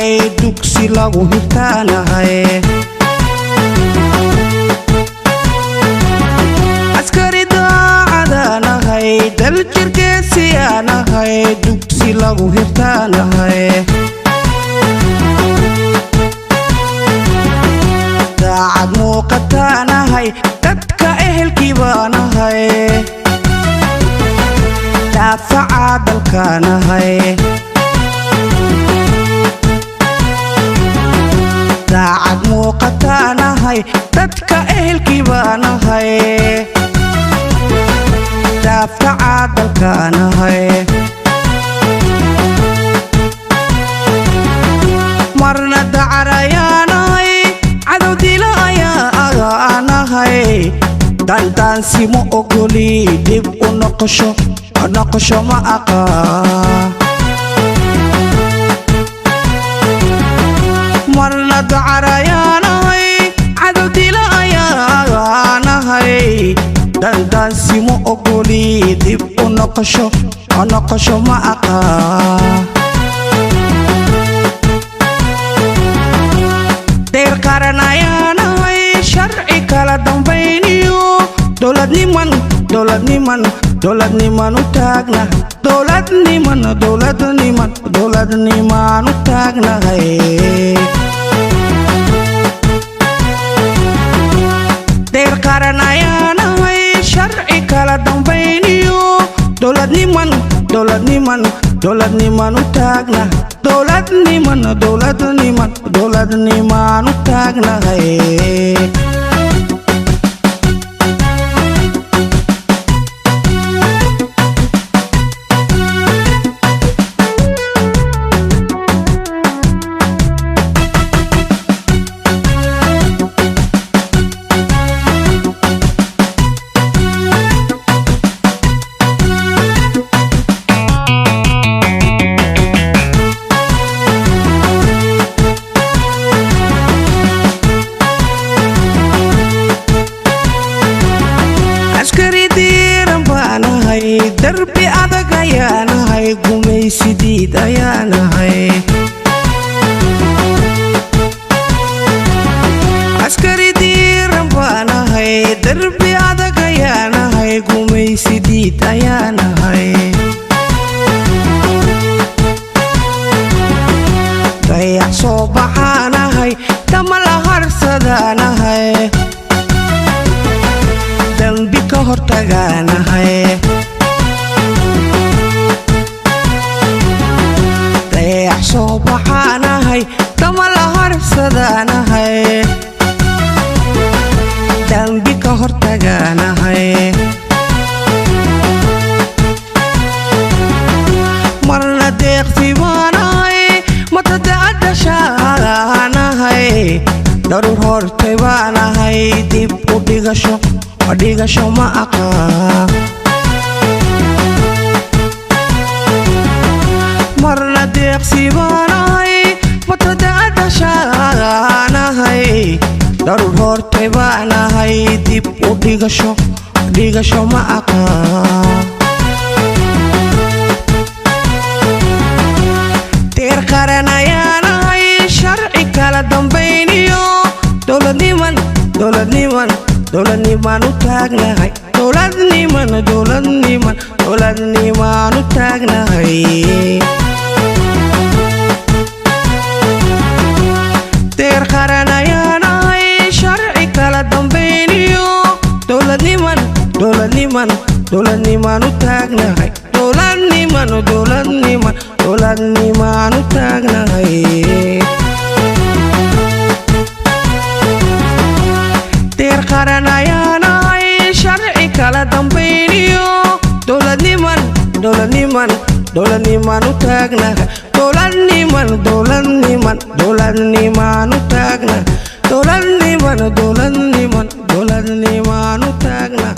nahay dugsi lagu hirtaanahay askari daacadanahay dal jirgeesiyaanahay dugsi lagu hirtaanahay daacad muuqataanahay dadka ehelkii baanahay daafaca dalkaanahay daacad muuqataanahay dadka ehelkii baanahay daafaca dalkaanahay marna dacarayaanahay cadow dila ayaa agaanahay dandaansi ma ogoli dib u noqosho ma aqaa marna dacarayaanahay cadow dila ayaa agaanahay dandaansi ma ogoli dib u noqosho ma aqaa deer qaranayaanahay sharci kala dambayniyo dowladniman u taagna dowladniman u taagnahay deer qaranayaanahay sharci kala dambayniyo dowladniman u taagna dowladniman u taagnahay darbi adag ayaanahay gumaysidiid ayaanahay askari diiran baanahay darbi adag ayaanahay gumaysidiid ayaanahay dayax soo baxaanahay dama la harsadaanahay dambi ka hortagaanahay soo baxaanahay dama la harsadaanahay dambi ka hortagaanahay marna deeqsi baanahay matada'adashaanahay daruur hortay baanahay dib u dhigasho ma aqaa marna deeqsi baanahay matada'adashaanahay daruur hortay baanahay dib u dhigasho ma aqaa deer qaranayaanahay sharci kala dambayniyo dowladniman u taagnahay dowladniman u taagnahay deer qaranayaanahay sharci kala dambayniyo dowladniman u taagnahay dowladniman u taagnahay deer qaranayaanahay sharci kala dambayniyo dowladniman u taagnahay dowladniman u taagna dowladniman u taagna